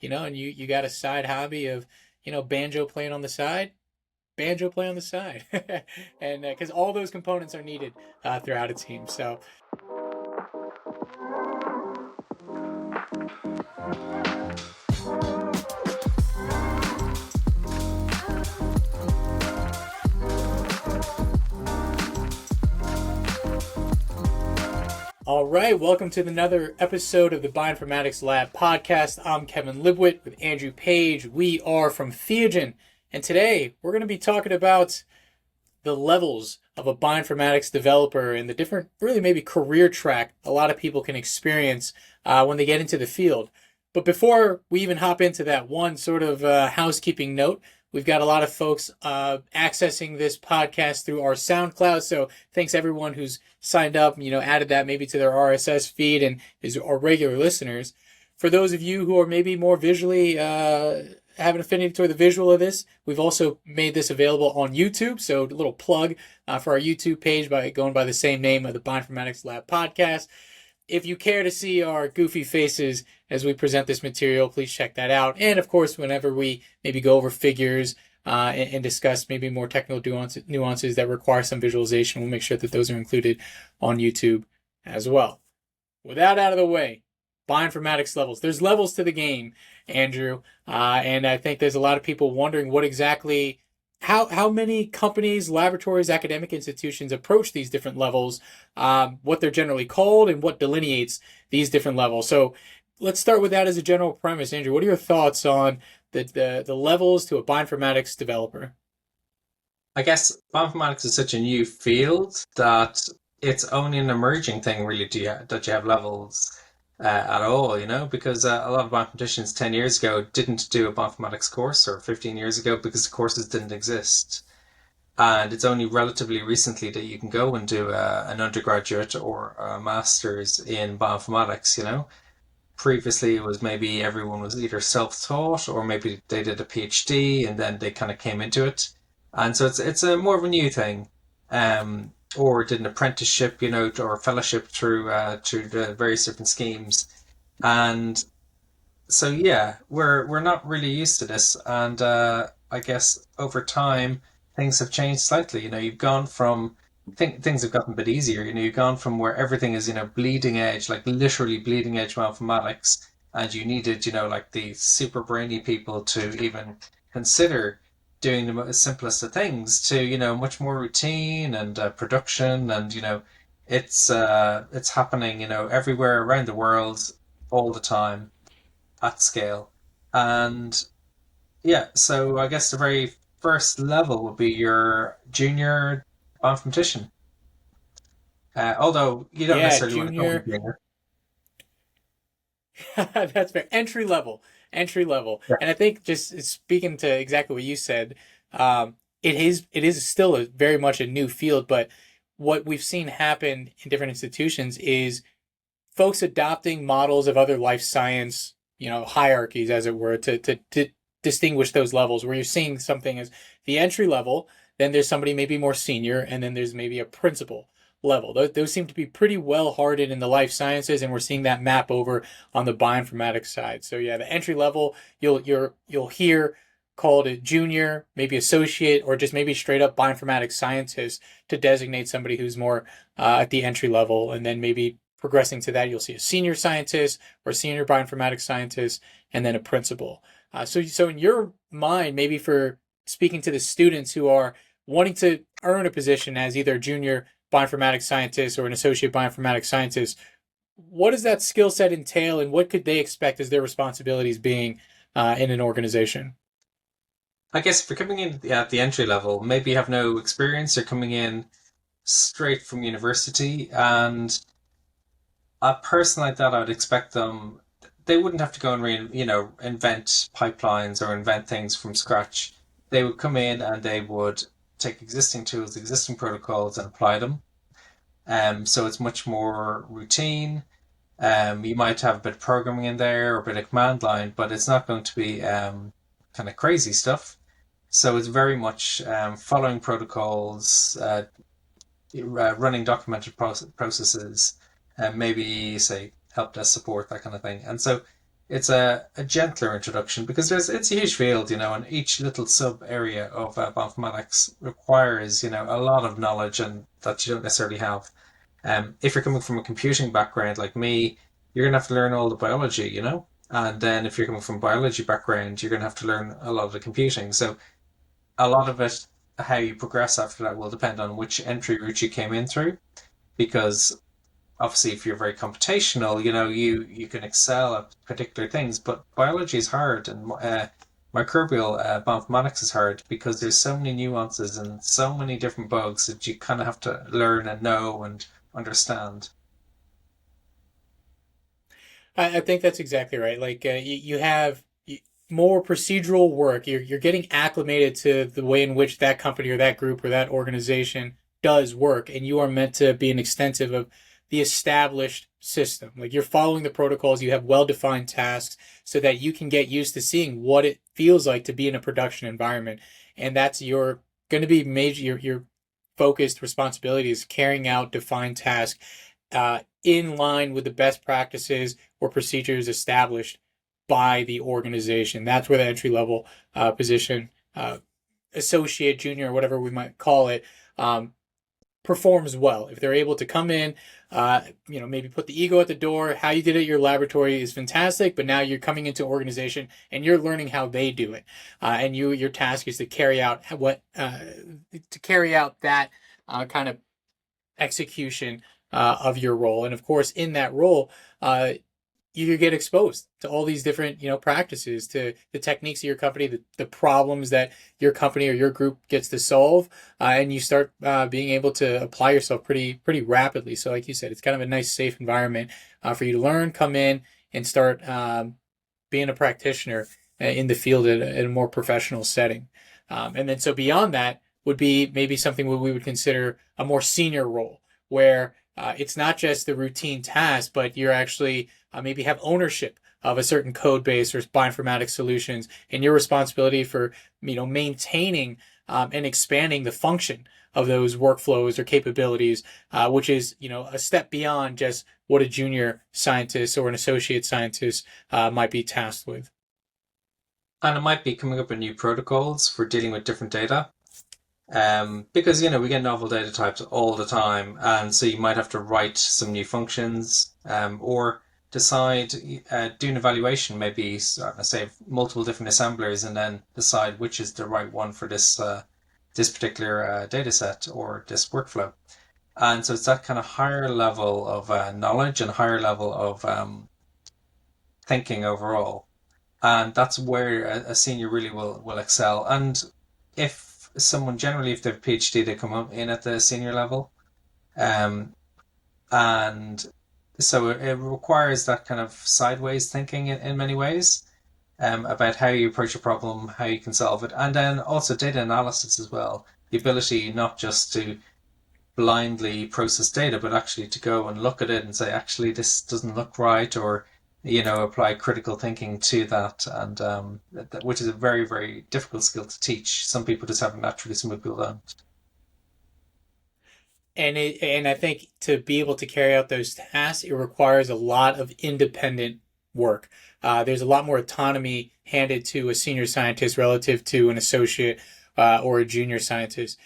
and you got a side hobby of, banjo playing on the side, banjo play on the side, and because all those components are needed throughout a team. So, all right, welcome to another episode of the Bioinformatics Lab podcast. I'm Kevin Libuit with Andrew Page. We are from Theogen, and today we're going to be talking about the levels of a bioinformatics developer and the different, really maybe career track a lot of people can experience when they get into the field. But before we even hop into that, one sort of housekeeping note. We've got a lot of folks accessing this podcast through our SoundCloud. So thanks everyone who's signed up, added that maybe to their RSS feed and is our regular listeners. For those of you who are maybe more visually have an affinity toward the visual of this, we've also made this available on YouTube. So a little plug for our YouTube page by going by the same name of the Bioinformatics Lab podcast. If you care to see our goofy faces as we present this material, please check that out. And of course, whenever we maybe go over figures and discuss maybe more technical nuances that require some visualization, we'll make sure that those are included on YouTube as well. With that out of the way, bioinformatics levels. There's levels to the game, Andrew. And I think there's a lot of people wondering what exactly, how many companies, laboratories, academic institutions approach these different levels, what they're generally called, and what delineates these different levels. So let's start with that as a general premise. Andrew, what are your thoughts on the levels to a bioinformatics developer? I guess bioinformatics is such a new field that it's only an emerging thing, really, that you have levels at all, because a lot of bioinformaticians 10 years ago didn't do a bioinformatics course, or 15 years ago, because the courses didn't exist. And it's only relatively recently that you can go and do an undergraduate or a master's in bioinformatics. Previously, it was maybe everyone was either self-taught or maybe they did a PhD and then they kind of came into it. And so it's a more of a new thing. Or did an apprenticeship, or a fellowship through the various different schemes. And so yeah, we're not really used to this, and I guess over time things have changed slightly. You've gone from things have gotten a bit easier. You've gone from where everything is bleeding edge, like literally bleeding edge mathematics, and you needed like the super brainy people to even consider doing the most simplest of things to much more routine and production, and it's happening everywhere around the world all the time at scale. And yeah, so I guess the very first level would be your junior mathematician. Although you don't Yeah, necessarily want to go junior. with junior. That's fair. Entry level. Yeah. And I think just speaking to exactly what you said, it is still very much a new field, but what we've seen happen in different institutions is folks adopting models of other life science, hierarchies, as it were, to distinguish those levels, where you're seeing something as the entry level, then there's somebody maybe more senior, and then there's maybe a principal level. Those seem to be pretty well hardened in the life sciences, and we're seeing that map over on the bioinformatics side. So yeah, the entry level you'll hear called a junior, maybe associate, or just maybe straight up bioinformatics scientist to designate somebody who's more at the entry level, and then maybe progressing to that, you'll see a senior scientist or senior bioinformatics scientist, and then a principal. So in your mind, maybe for speaking to the students who are wanting to earn a position as either a junior bioinformatics scientist or an associate bioinformatics scientist, what does that skill set entail, and what could they expect as their responsibilities being in an organization? I guess if you're coming in at the entry level, maybe you have no experience, you're coming in straight from university, and a person like that, I would expect them, they wouldn't have to go and invent pipelines or invent things from scratch. They would come in and they would take existing tools, existing protocols, and apply them. So it's much more routine. You might have a bit of programming in there or a bit of command line, but it's not going to be kind of crazy stuff. So it's very much following protocols, running documented processes, and maybe say help desk support, that kind of thing. And so it's a gentler introduction because it's a huge field, and each little sub area of bioinformatics requires, a lot of knowledge and that you don't necessarily have. If you're coming from a computing background like me, you're gonna have to learn all the biology, and then if you're coming from a biology background, you're gonna have to learn a lot of the computing. So a lot of it, how you progress after that, will depend on which entry route you came in through. Because obviously, if you're very computational, you can excel at particular things. But biology is hard, and microbial bioinformatics is hard because there's so many nuances and so many different bugs that you kind of have to learn and know and understand. I think that's exactly right. Like you have more procedural work. You're getting acclimated to the way in which that company or that group or that organization does work, and you are meant to be an extensive of the established system. Like you're following the protocols. You have well-defined tasks so that you can get used to seeing what it feels like to be in a production environment, and that's your going to be major. Your focused responsibility is carrying out defined tasks in line with the best practices or procedures established by the organization. That's where the entry level position, associate, junior, whatever we might call it, performs well. If they're able to come in, maybe put the ego at the door. How you did it at your laboratory is fantastic, but now you're coming into an organization and you're learning how they do it, and your task is to carry out that kind of execution of your role. And of course, in that role, you get exposed to all these different, practices, to the techniques of your company, the problems that your company or your group gets to solve, and you start being able to apply yourself pretty rapidly. So, like you said, it's kind of a nice, safe environment for you to learn, come in, and start being a practitioner in the field in a more professional setting. And then, so beyond that would be maybe something we would consider a more senior role, where it's not just the routine task, but you're actually maybe have ownership of a certain code base or bioinformatics solutions, and your responsibility for maintaining and expanding the function of those workflows or capabilities, which is a step beyond just what a junior scientist or an associate scientist might be tasked with. And it might be coming up with new protocols for dealing with different data. Because we get novel data types all the time, and so you might have to write some new functions, or decide, do an evaluation, maybe say multiple different assemblers, and then decide which is the right one for this particular data set or this workflow. And so it's that kind of higher level of knowledge and higher level of thinking overall, and that's where a senior really will excel. And if someone generally, if they've a PhD, they come up in at the senior level, um, and so it requires that kind of sideways thinking in many ways, about how you approach a problem, how you can solve it, and then also data analysis as well. The ability not just to blindly process data, but actually to go and look at it and say, actually, this doesn't look right, or apply critical thinking to that, and which is a very, very difficult skill to teach. Some people just have it naturally, some people don't. And I think to be able to carry out those tasks, it requires a lot of independent work. There's a lot more autonomy handed to a senior scientist relative to an associate or a junior scientist.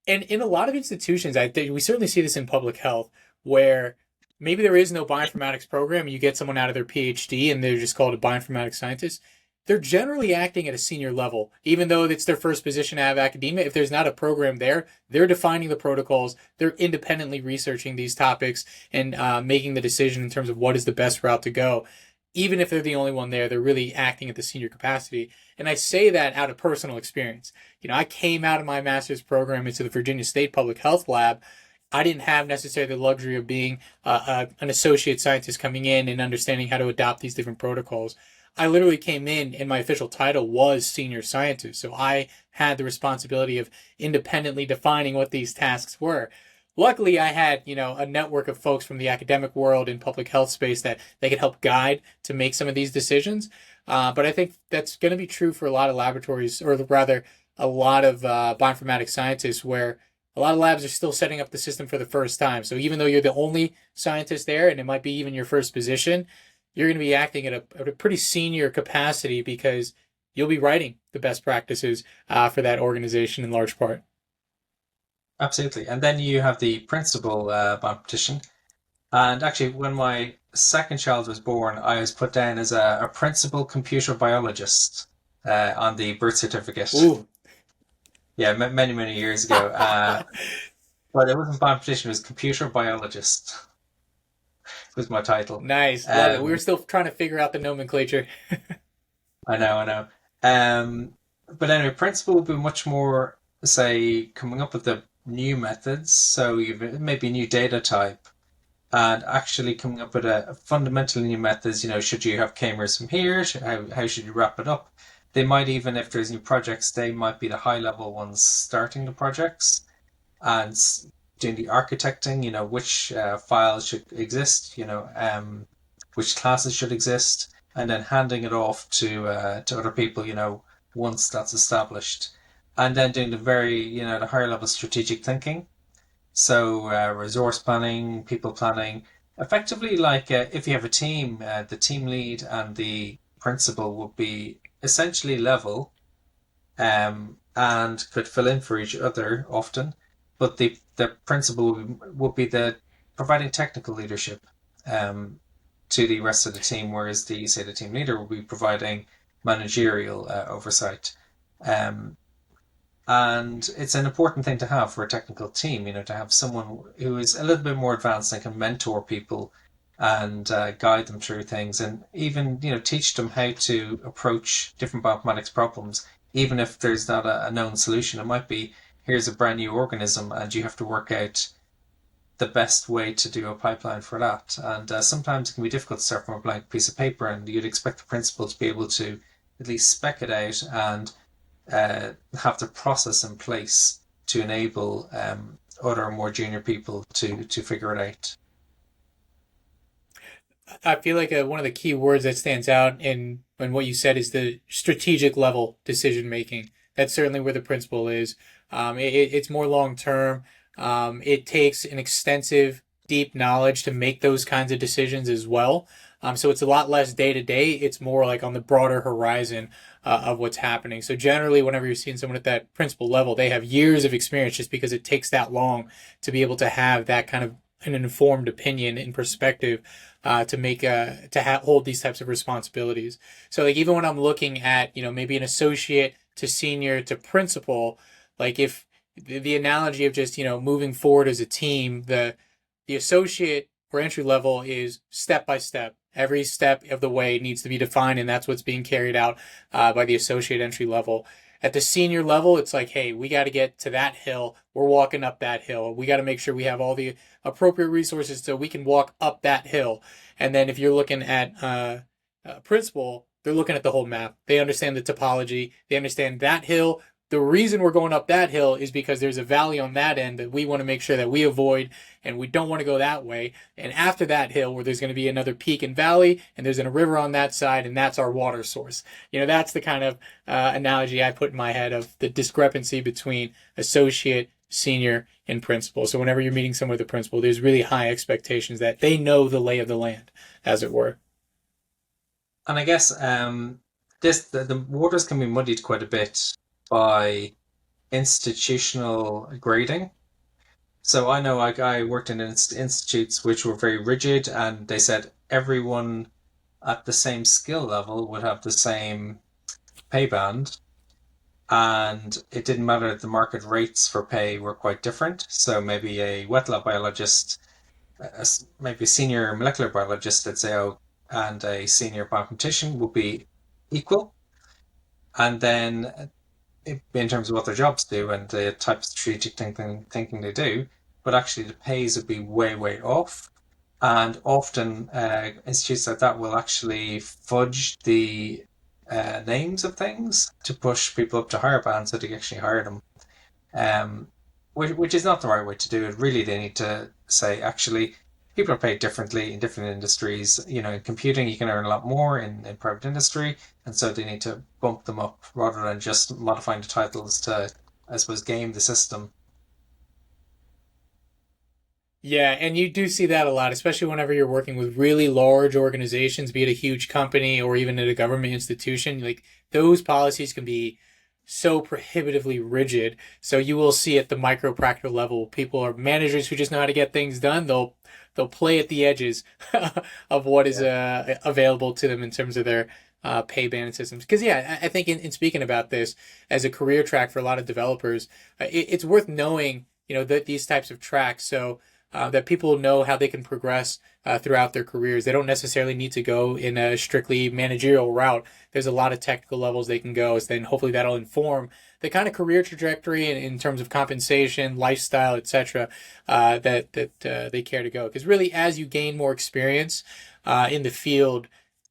And in a lot of institutions, I think we certainly see this in public health, where maybe there is no bioinformatics program. You get someone out of their PhD and they're just called a bioinformatics scientist. They're generally acting at a senior level, even though it's their first position out of academia. If there's not a program there, they're defining the protocols. They're independently researching these topics and making the decision in terms of what is the best route to go. Even if they're the only one there, they're really acting at the senior capacity. And I say that out of personal experience. I came out of my master's program into the Virginia State Public Health Lab. I didn't have necessarily the luxury of being an associate scientist coming in and understanding how to adopt these different protocols. I literally came in and my official title was senior scientist. So I had the responsibility of independently defining what these tasks were. Luckily, I had, a network of folks from the academic world and public health space that they could help guide to make some of these decisions. But I think that's going to be true for a lot of laboratories, or rather, a lot of bioinformatics scientists, where a lot of labs are still setting up the system for the first time. So even though you're the only scientist there, and it might be even your first position, you're going to be acting at a pretty senior capacity because you'll be writing the best practices for that organization in large part. Absolutely. And then you have the principal competition. And actually, when my second child was born, I was put down as a principal computer biologist on the birth certificate. Ooh. Yeah, many, many years ago. But it wasn't competition, it was computer biologist was my title. Nice. Love it. We were Um, still trying to figure out the nomenclature. I know, I know. But anyway, principal would be much more, say, coming up with the new methods. So you've maybe a new data type and actually coming up with a fundamentally new methods. Should you have cameras from here? How should you wrap it up? They might even, if there's new projects, they might be the high level ones starting the projects and doing the architecting. Which files should exist. Which classes should exist, and then handing it off to other people. Once that's established, and then doing the very the higher level strategic thinking. So resource planning, people planning, effectively like if you have a team, the team lead and the principal would be essentially level and could fill in for each other often. But the principal would be the providing technical leadership to the rest of the team, whereas the team leader will be providing managerial oversight. Um, and it's an important thing to have for a technical team, to have someone who is a little bit more advanced and can mentor people and guide them through things and even, teach them how to approach different bioinformatics problems, even if there's not a known solution. It might be, here's a brand new organism and you have to work out the best way to do a pipeline for that. And sometimes it can be difficult to start from a blank piece of paper, and you'd expect the principal to be able to at least spec it out and have the process in place to enable other more junior people to figure it out. I feel like one of the key words that stands out in what you said is the strategic level decision making. That's certainly where the principle is. It's more long term. It takes an extensive, deep knowledge to make those kinds of decisions as well. So it's a lot less day to day. It's more like on the broader horizon of what's happening. So generally, whenever you're seeing someone at that principal level, they have years of experience just because it takes that long to be able to have that kind of an informed opinion and perspective to make hold these types of responsibilities. So like even when I'm looking at maybe an associate to senior to principal, like if the analogy of just moving forward as a team, the associate or entry level is step by step. Every step of the way needs to be defined, and that's what's being carried out by the associate entry level. At the senior level, it's like, hey, we got to get to that hill. We're walking up that hill. We got to make sure we have all the appropriate resources so we can walk up that hill. And then if you're looking at principal, they're looking at the whole map. They understand the topology. They understand that hill. The reason we're going up that hill is because there's a valley on that end that we want to make sure that we avoid, and we don't want to go that way. And after that hill, where there's going to be another peak and valley, and there's a river on that side, and that's our water source. That's the kind of analogy I put in my head of the discrepancy between associate, senior, and principal. So whenever you're meeting someone with a principal, there's really high expectations that they know the lay of the land, as it were. And I guess the waters can be muddied quite a bit by institutional grading. So I know I worked in institutes which were very rigid, and they said everyone at the same skill level would have the same pay band, and it didn't matter. The market rates for pay were quite different. So maybe a wet lab biologist, maybe a senior molecular biologist, let's say, and a senior bioinformatician would be equal. And then in terms of what their jobs do and the type of strategic thinking they do, but actually the pays would be way, way off. And often institutes like that will actually fudge the names of things to push people up to higher bands so they can actually hire them. Um, which is not the right way to do it. Really, they need to say, actually, people are paid differently in different industries. In computing, you can earn a lot more in private industry, and so they need to bump them up rather than just modifying the titles to, I suppose, game the system. Yeah, and you do see that a lot, especially whenever you're working with really large organizations, be it a huge company or even at a government institution. Like those policies can be so prohibitively rigid. So you will see at the micro practical level, people are managers who just know how to get things done. They'll play at the edges of what is Yeah, available to them in terms of their pay band systems. Because yeah, I think in speaking about this as a career track for a lot of developers, it's worth knowing that these types of tracks. So that people know how they can progress throughout their careers. They don't necessarily need to go in a strictly managerial route. There's a lot of technical levels they can go. So then hopefully that'll inform the kind of career trajectory in terms of compensation, lifestyle, etc. That they care to go. Because really, as you gain more experience in the field,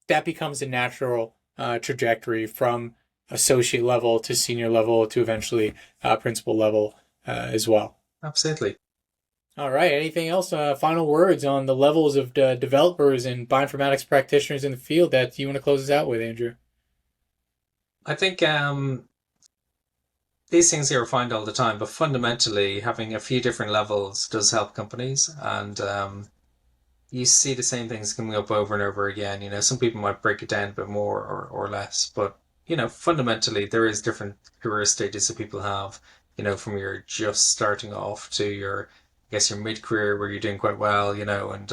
that becomes a natural trajectory from associate level to senior level to eventually principal level as well. absolutely. All right. Anything else? Final words on the levels of developers and bioinformatics practitioners in the field that you want to close us out with, Andrew? I think these things here are found all the time, but fundamentally, having a few different levels does help companies, and you see the same things coming up over and over again. Some people might break it down a bit more or less, but fundamentally, there is different career stages that people have. From your just starting off to your, I guess, your mid-career where you're doing quite well, and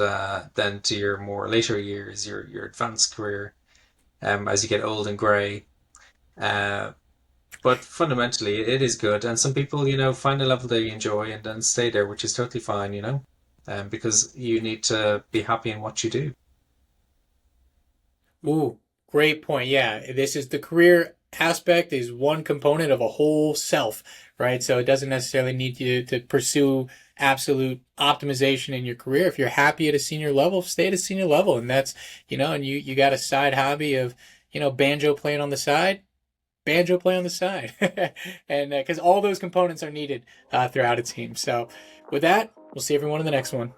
then to your more later years, your advanced career, as you get old and grey. Uh, but fundamentally, it is good. And some people, find a level they enjoy and then stay there, which is totally fine, because you need to be happy in what you do. Ooh, great point. Yeah, this is the career aspect is one component of a whole self, right? So it doesn't necessarily need you to pursue absolute optimization in your career. If you're happy at a senior level, stay at a senior level. And that's, and you got a side hobby of, banjo playing on the side, banjo play on the side. And because all those components are needed throughout a team. So with that, we'll see everyone in the next one.